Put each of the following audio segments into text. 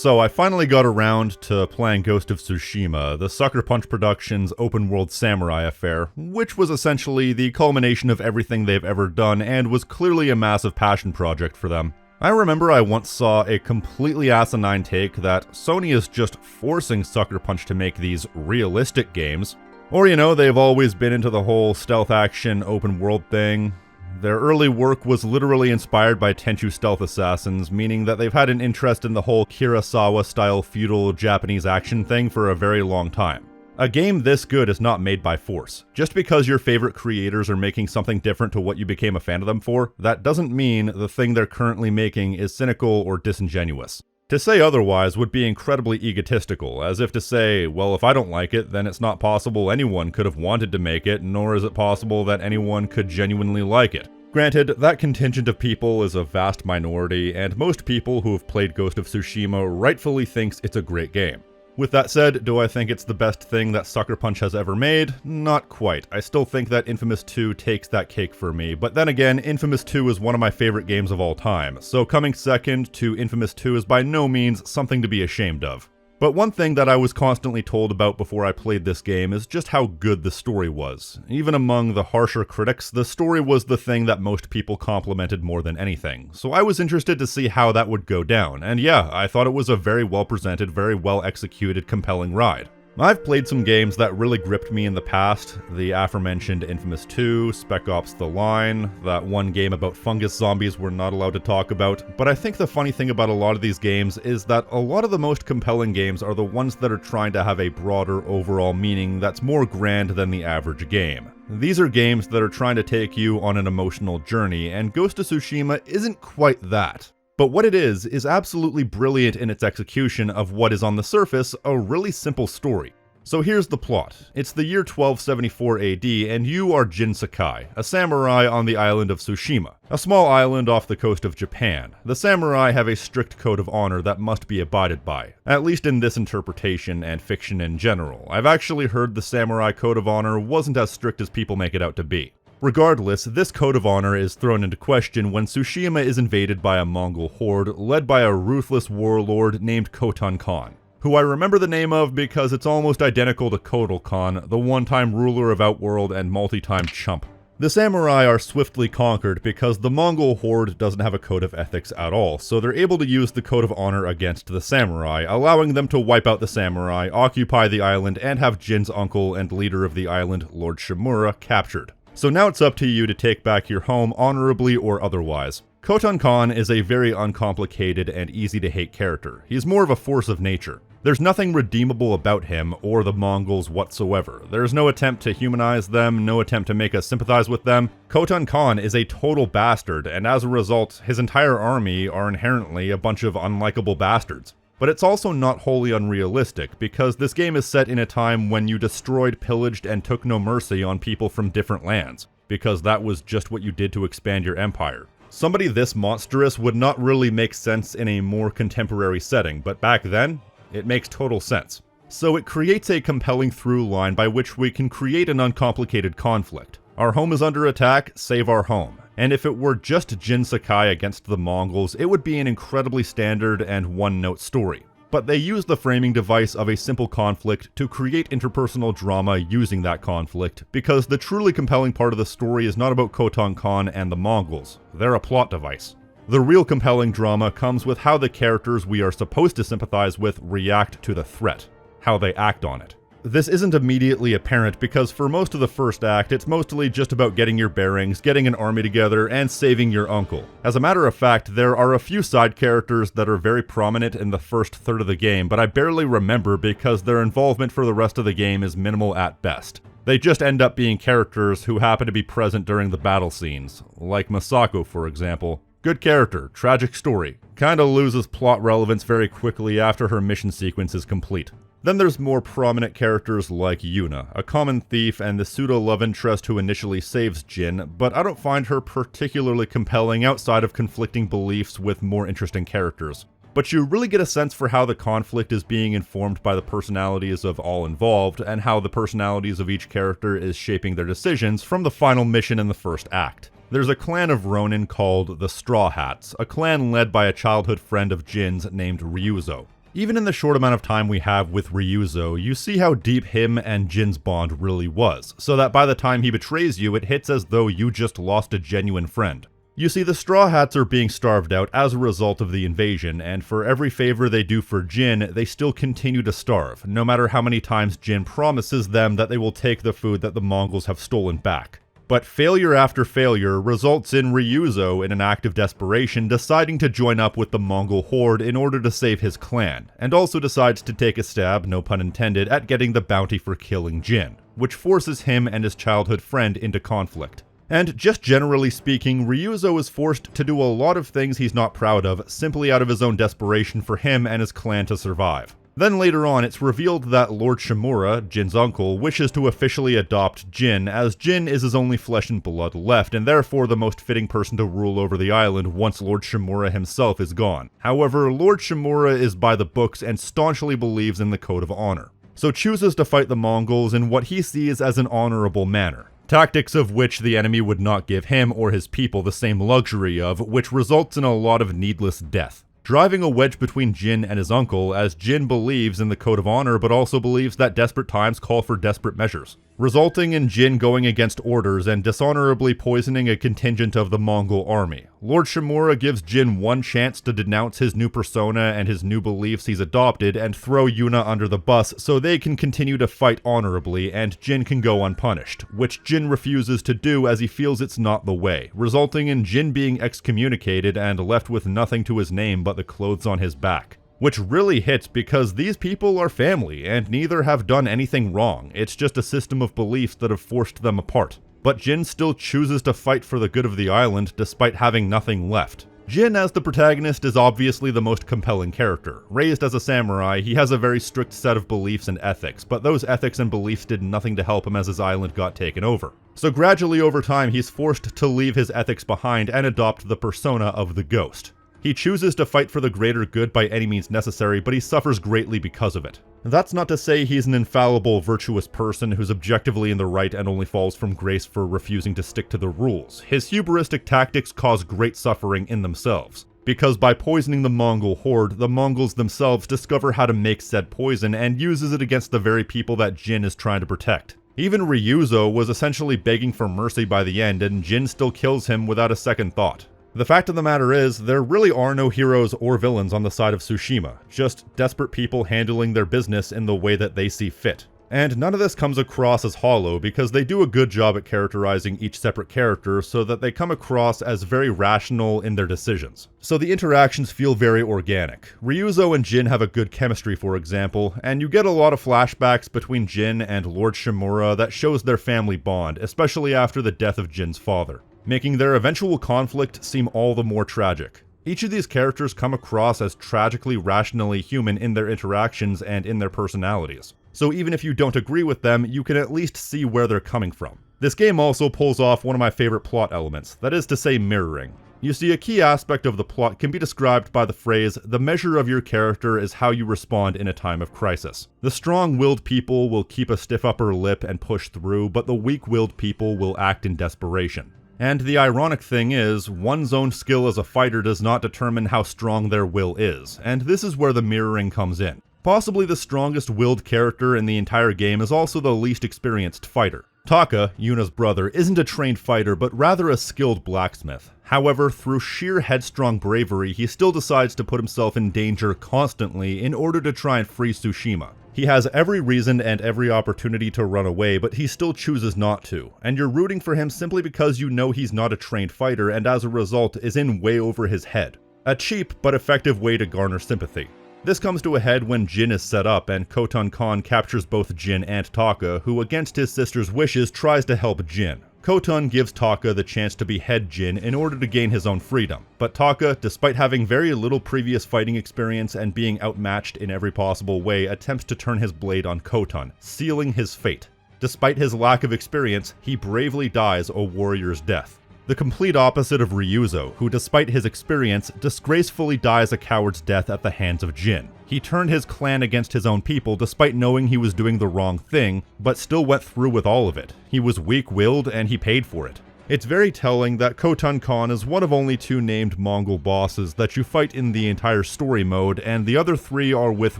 So I finally got around to playing Ghost of Tsushima, the Sucker Punch Productions open-world samurai affair, which was essentially the culmination of everything they've ever done and was clearly a massive passion project for them. I remember I once saw a completely asinine take that Sony is just forcing Sucker Punch to make these realistic games. Or, you know, they've always been into the whole stealth action open world thing. Their early work was literally inspired by Tenchu stealth assassins, meaning that they've had an interest in the whole Kurosawa-style feudal Japanese action thing for a very long time. A game this good is not made by force. Just because your favorite creators are making something different to what you became a fan of them for, that doesn't mean the thing they're currently making is cynical or disingenuous. To say otherwise would be incredibly egotistical, as if to say, well, if I don't like it, then it's not possible anyone could have wanted to make it, nor is it possible that anyone could genuinely like it. Granted, that contingent of people is a vast minority, and most people who have played Ghost of Tsushima rightfully thinks it's a great game. With that said, do I think it's the best thing that Sucker Punch has ever made? Not quite. I still think that Infamous 2 takes that cake for me, but then again, Infamous 2 is one of my favorite games of all time, so coming second to Infamous 2 is by no means something to be ashamed of. But one thing that I was constantly told about before I played this game is just how good the story was. Even among the harsher critics, the story was the thing that most people complimented more than anything. So I was interested to see how that would go down, and yeah, I thought it was a very well presented, very well executed, compelling ride. I've played some games that really gripped me in the past, the aforementioned Infamous 2, Spec Ops: The Line, that one game about fungus zombies we're not allowed to talk about, but I think the funny thing about a lot of these games is that a lot of the most compelling games are the ones that are trying to have a broader overall meaning that's more grand than the average game. These are games that are trying to take you on an emotional journey, and Ghost of Tsushima isn't quite that. But what it is absolutely brilliant in its execution of what is on the surface a really simple story. So here's the plot. It's the year 1274 AD, and you are Jin Sakai, a samurai on the island of Tsushima, a small island off the coast of Japan. The samurai have a strict code of honor that must be abided by, at least in this interpretation and fiction in general. I've actually heard the samurai code of honor wasn't as strict as people make it out to be. Regardless, this code of honor is thrown into question when Tsushima is invaded by a Mongol horde led by a ruthless warlord named Khotan Khan, who I remember the name of because it's almost identical to Kotal Khan, the one-time ruler of Outworld and multi-time chump. The samurai are swiftly conquered because the Mongol horde doesn't have a code of ethics at all, so they're able to use the code of honor against the samurai, allowing them to wipe out the samurai, occupy the island, and have Jin's uncle and leader of the island, Lord Shimura, captured. So now it's up to you to take back your home honorably or otherwise. Khotan Khan is a very uncomplicated and easy to hate character. He's more of a force of nature. There's nothing redeemable about him or the Mongols whatsoever. There's no attempt to humanize them, no attempt to make us sympathize with them. Khotan Khan is a total bastard, and as a result, his entire army are inherently a bunch of unlikable bastards. But it's also not wholly unrealistic, because this game is set in a time when you destroyed, pillaged, and took no mercy on people from different lands, because that was just what you did to expand your empire. Somebody this monstrous would not really make sense in a more contemporary setting, but back then, it makes total sense. So it creates a compelling through line by which we can create an uncomplicated conflict. Our home is under attack, save our home. And if it were just Jin Sakai against the Mongols, it would be an incredibly standard and one-note story. But they use the framing device of a simple conflict to create interpersonal drama using that conflict, because the truly compelling part of the story is not about Khotan Khan and the Mongols. They're a plot device. The real compelling drama comes with how the characters we are supposed to sympathize with react to the threat, how they act on it. This isn't immediately apparent because for most of the first act, it's mostly just about getting your bearings, getting an army together, and saving your uncle. As a matter of fact, there are a few side characters that are very prominent in the first third of the game, but I barely remember because their involvement for the rest of the game is minimal at best. They just end up being characters who happen to be present during the battle scenes, like Masako for example. Good character, tragic story, kinda loses plot relevance very quickly after her mission sequence is complete. Then there's more prominent characters like Yuna, a common thief and the pseudo-love interest who initially saves Jin, but I don't find her particularly compelling outside of conflicting beliefs with more interesting characters. But you really get a sense for how the conflict is being informed by the personalities of all involved, and how the personalities of each character is shaping their decisions from the final mission in the first act. There's a clan of Ronin called the Straw Hats, a clan led by a childhood friend of Jin's named Ryuzo. Even in the short amount of time we have with Ryuzo, you see how deep him and Jin's bond really was, so that by the time he betrays you, it hits as though you just lost a genuine friend. You see, the Straw Hats are being starved out as a result of the invasion, and for every favor they do for Jin, they still continue to starve, no matter how many times Jin promises them that they will take the food that the Mongols have stolen back. But failure after failure results in Ryuzo, in an act of desperation, deciding to join up with the Mongol horde in order to save his clan, and also decides to take a stab, no pun intended, at getting the bounty for killing Jin, which forces him and his childhood friend into conflict. And just generally speaking, Ryuzo is forced to do a lot of things he's not proud of, simply out of his own desperation for him and his clan to survive. Then later on, it's revealed that Lord Shimura, Jin's uncle, wishes to officially adopt Jin, as Jin is his only flesh and blood left, and therefore the most fitting person to rule over the island once Lord Shimura himself is gone. However, Lord Shimura is by the books and staunchly believes in the Code of Honor, so chooses to fight the Mongols in what he sees as an honorable manner. Tactics of which the enemy would not give him or his people the same luxury of, which results in a lot of needless death. Driving a wedge between Jin and his uncle, as Jin believes in the Code of Honor but also believes that desperate times call for desperate measures, resulting in Jin going against orders and dishonorably poisoning a contingent of the Mongol army. Lord Shimura gives Jin one chance to denounce his new persona and his new beliefs he's adopted and throw Yuna under the bus so they can continue to fight honorably and Jin can go unpunished, which Jin refuses to do as he feels it's not the way, resulting in Jin being excommunicated and left with nothing to his name but the clothes on his back. Which really hits because these people are family and neither have done anything wrong, it's just a system of beliefs that have forced them apart. But Jin still chooses to fight for the good of the island despite having nothing left. Jin as the protagonist is obviously the most compelling character. Raised as a samurai, he has a very strict set of beliefs and ethics, but those ethics and beliefs did nothing to help him as his island got taken over. So gradually over time he's forced to leave his ethics behind and adopt the persona of the Ghost. He chooses to fight for the greater good by any means necessary, but he suffers greatly because of it. That's not to say he's an infallible, virtuous person who's objectively in the right and only falls from grace for refusing to stick to the rules. His hubristic tactics cause great suffering in themselves, because by poisoning the Mongol horde, the Mongols themselves discover how to make said poison and uses it against the very people that Jin is trying to protect. Even Ryuzo was essentially begging for mercy by the end, and Jin still kills him without a second thought. The fact of the matter is, there really are no heroes or villains on the side of Tsushima, just desperate people handling their business in the way that they see fit. And none of this comes across as hollow because they do a good job at characterizing each separate character so that they come across as very rational in their decisions. So the interactions feel very organic. Ryuzo and Jin have a good chemistry, for example, and you get a lot of flashbacks between Jin and Lord Shimura that shows their family bond, especially after the death of Jin's father, making their eventual conflict seem all the more tragic. Each of these characters come across as tragically rationally human in their interactions and in their personalities. So even if you don't agree with them, you can at least see where they're coming from. This game also pulls off one of my favorite plot elements, that is to say mirroring. You see, a key aspect of the plot can be described by the phrase, "The measure of your character is how you respond in a time of crisis." The strong-willed people will keep a stiff upper lip and push through, but the weak-willed people will act in desperation. And the ironic thing is, one's own skill as a fighter does not determine how strong their will is, and this is where the mirroring comes in. Possibly the strongest willed character in the entire game is also the least experienced fighter. Taka, Yuna's brother, isn't a trained fighter, but rather a skilled blacksmith. However, through sheer headstrong bravery, he still decides to put himself in danger constantly in order to try and free Tsushima. He has every reason and every opportunity to run away, but he still chooses not to, and you're rooting for him simply because you know he's not a trained fighter and as a result is in way over his head. A cheap but effective way to garner sympathy. This comes to a head when Jin is set up and Khoton Khan captures both Jin and Taka, who against his sister's wishes tries to help Jin. Khoton gives Taka the chance to behead Jin in order to gain his own freedom, but Taka, despite having very little previous fighting experience and being outmatched in every possible way, attempts to turn his blade on Khoton, sealing his fate. Despite his lack of experience, he bravely dies a warrior's death. The complete opposite of Ryuzo, who despite his experience, disgracefully dies a coward's death at the hands of Jin. He turned his clan against his own people despite knowing he was doing the wrong thing, but still went through with all of it. He was weak-willed and he paid for it. It's very telling that Khotun Khan is one of only 2 named Mongol bosses that you fight in the entire story mode, and the other 3 are with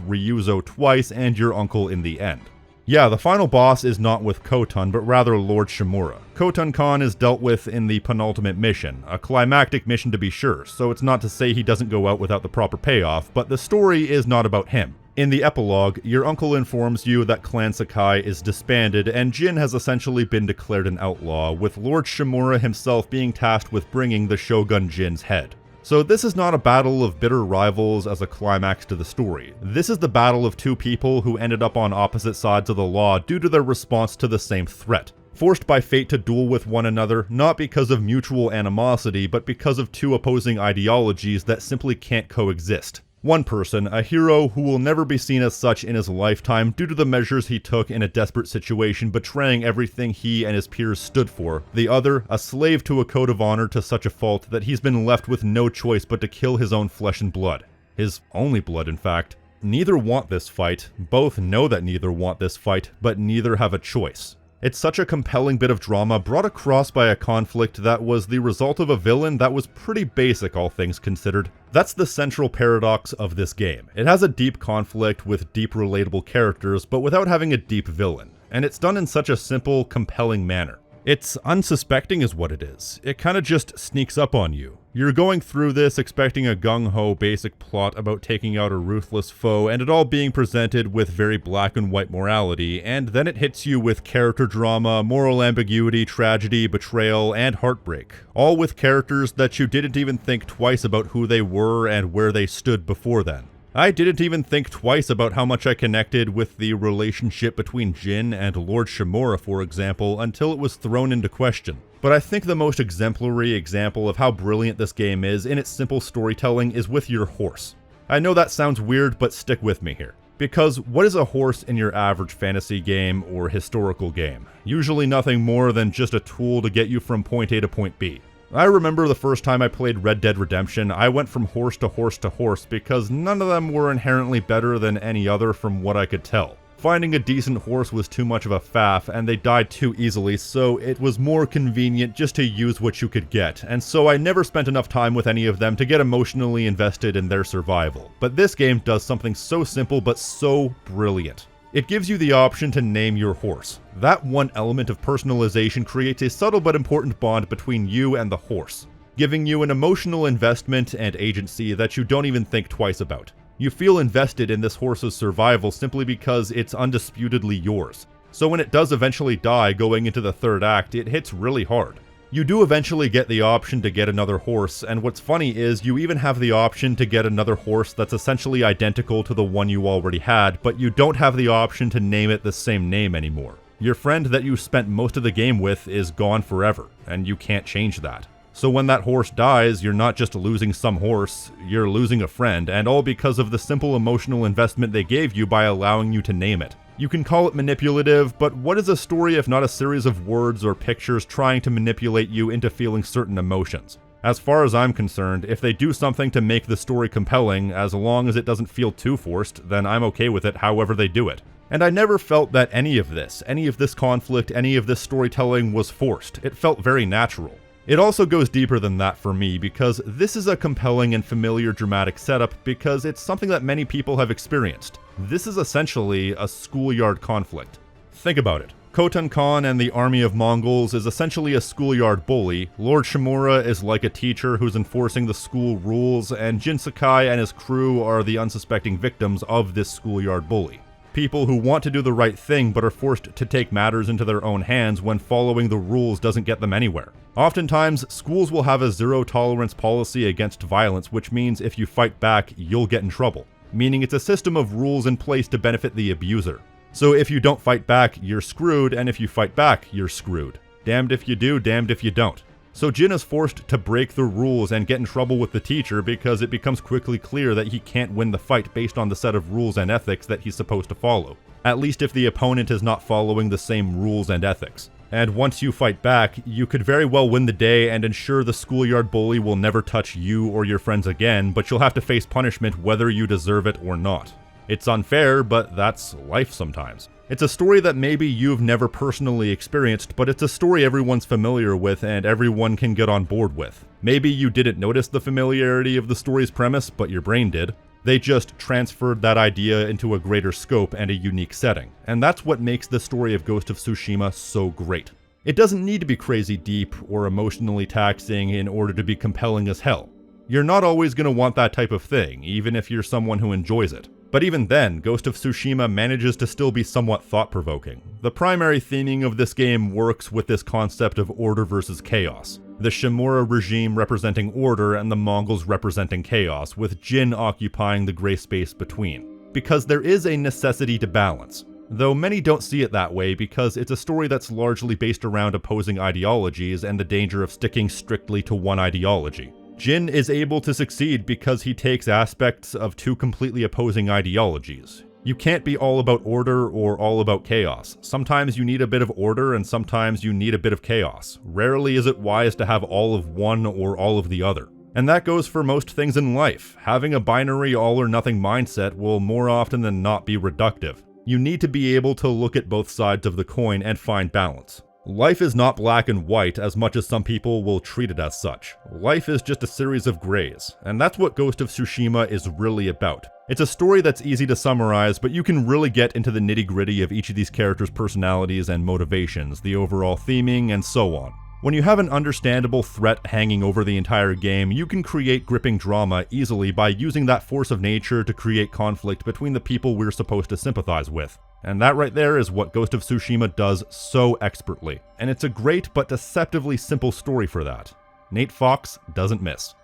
Ryuzo twice and your uncle in the end. Yeah, the final boss is not with Khotun, but rather Lord Shimura. Khotun Khan is dealt with in the penultimate mission, a climactic mission to be sure, so it's not to say he doesn't go out without the proper payoff, but the story is not about him. In the epilogue, your uncle informs you that Clan Sakai is disbanded and Jin has essentially been declared an outlaw, with Lord Shimura himself being tasked with bringing the Shogun Jin's head. So this is not a battle of bitter rivals as a climax to the story. This is the battle of 2 people who ended up on opposite sides of the law due to their response to the same threat. Forced by fate to duel with one another, not because of mutual animosity, but because of 2 opposing ideologies that simply can't coexist. One person, a hero who will never be seen as such in his lifetime due to the measures he took in a desperate situation, betraying everything he and his peers stood for. The other, a slave to a code of honor to such a fault that he's been left with no choice but to kill his own flesh and blood. His only blood, in fact. Neither want this fight, both know that neither want this fight, but neither have a choice. It's such a compelling bit of drama brought across by a conflict that was the result of a villain that was pretty basic, all things considered. That's the central paradox of this game. It has a deep conflict with deep relatable characters, but without having a deep villain. And it's done in such a simple, compelling manner. It's unsuspecting is what it is. It kinda just sneaks up on you. You're going through this expecting a gung-ho basic plot about taking out a ruthless foe and it all being presented with very black and white morality, and then it hits you with character drama, moral ambiguity, tragedy, betrayal, and heartbreak. All with characters that you didn't even think twice about who they were and where they stood before then. I didn't even think twice about how much I connected with the relationship between Jin and Lord Shimura, for example, until it was thrown into question. But I think the most exemplary example of how brilliant this game is in its simple storytelling is with your horse. I know that sounds weird, but stick with me here. Because what is a horse in your average fantasy game or historical game? Usually nothing more than just a tool to get you from point A to point B. I remember the first time I played Red Dead Redemption, I went from horse to horse to horse because none of them were inherently better than any other from what I could tell. Finding a decent horse was too much of a faff and they died too easily, so it was more convenient just to use what you could get, and so I never spent enough time with any of them to get emotionally invested in their survival. But this game does something so simple but so brilliant. It gives you the option to name your horse. That one element of personalization creates a subtle but important bond between you and the horse, giving you an emotional investment and agency that you don't even think twice about. You feel invested in this horse's survival simply because it's undisputedly yours. So when it does eventually die going into the 3rd act, it hits really hard. You do eventually get the option to get another horse, and what's funny is you even have the option to get another horse that's essentially identical to the one you already had, but you don't have the option to name it the same name anymore. Your friend that you spent most of the game with is gone forever, and you can't change that. So when that horse dies, you're not just losing some horse, you're losing a friend, and all because of the simple emotional investment they gave you by allowing you to name it. You can call it manipulative, but what is a story if not a series of words or pictures trying to manipulate you into feeling certain emotions? As far as I'm concerned, if they do something to make the story compelling, as long as it doesn't feel too forced, then I'm okay with it however they do it. And I never felt that any of this conflict, any of this storytelling was forced. It felt very natural. It also goes deeper than that for me, because this is a compelling and familiar dramatic setup because it's something that many people have experienced. This is essentially a schoolyard conflict. Think about it. Khotun Khan and the army of Mongols is essentially a schoolyard bully, Lord Shimura is like a teacher who's enforcing the school rules, and Jin Sakai and his crew are the unsuspecting victims of this schoolyard bully. People who want to do the right thing but are forced to take matters into their own hands when following the rules doesn't get them anywhere. Oftentimes, schools will have a zero-tolerance policy against violence, which means if you fight back, you'll get in trouble. Meaning it's a system of rules in place to benefit the abuser. So if you don't fight back, you're screwed, and if you fight back, you're screwed. Damned if you do, damned if you don't. So Jin is forced to break the rules and get in trouble with the teacher because it becomes quickly clear that he can't win the fight based on the set of rules and ethics that he's supposed to follow. At least if the opponent is not following the same rules and ethics. And once you fight back, you could very well win the day and ensure the schoolyard bully will never touch you or your friends again, but you'll have to face punishment whether you deserve it or not. It's unfair, but that's life sometimes. It's a story that maybe you've never personally experienced, but it's a story everyone's familiar with and everyone can get on board with. Maybe you didn't notice the familiarity of the story's premise, but your brain did. They just transferred that idea into a greater scope and a unique setting, and that's what makes the story of Ghost of Tsushima so great. It doesn't need to be crazy deep or emotionally taxing in order to be compelling as hell. You're not always going to want that type of thing, even if you're someone who enjoys it. But even then, Ghost of Tsushima manages to still be somewhat thought-provoking. The primary theming of this game works with this concept of order versus chaos. The Shimura regime representing order and the Mongols representing chaos, with Jin occupying the gray space between. Because there is a necessity to balance. Though many don't see it that way because it's a story that's largely based around opposing ideologies and the danger of sticking strictly to one ideology. Jin is able to succeed because he takes aspects of two completely opposing ideologies. You can't be all about order or all about chaos. Sometimes you need a bit of order and sometimes you need a bit of chaos. Rarely is it wise to have all of one or all of the other. And that goes for most things in life. Having a binary all or nothing mindset will more often than not be reductive. You need to be able to look at both sides of the coin and find balance. Life is not black and white as much as some people will treat it as such. Life is just a series of grays, and that's what Ghost of Tsushima is really about. It's a story that's easy to summarize, but you can really get into the nitty-gritty of each of these characters' personalities and motivations, the overall theming, and so on. When you have an understandable threat hanging over the entire game, you can create gripping drama easily by using that force of nature to create conflict between the people we're supposed to sympathize with. And that right there is what Ghost of Tsushima does so expertly. And it's a great but deceptively simple story for that. Nate Fox doesn't miss.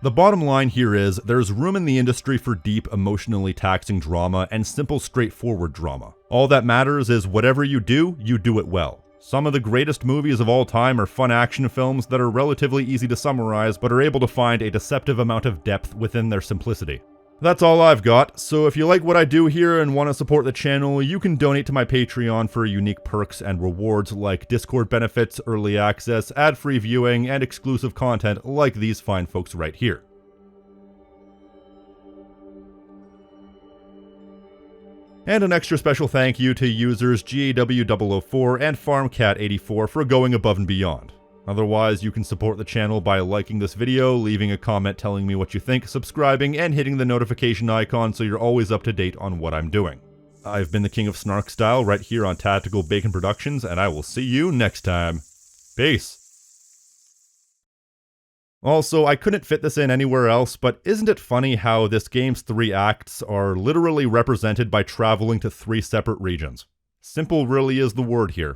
The bottom line here is, there's room in the industry for deep, emotionally taxing drama and simple, straightforward drama. All that matters is whatever you do it well. Some of the greatest movies of all time are fun action films that are relatively easy to summarize but are able to find a deceptive amount of depth within their simplicity. That's all I've got, so if you like what I do here and want to support the channel, you can donate to my Patreon for unique perks and rewards like Discord benefits, early access, ad-free viewing, and exclusive content like these fine folks right here. And an extra special thank you to users GAW004 and FarmCat84 for going above and beyond. Otherwise, you can support the channel by liking this video, leaving a comment telling me what you think, subscribing, and hitting the notification icon so you're always up to date on what I'm doing. I've been the King of Snark Style right here on Tactical Bacon Productions, and I will see you next time. Peace. Also, I couldn't fit this in anywhere else, but isn't it funny how this game's 3 acts are literally represented by traveling to 3 separate regions? Simple really is the word here.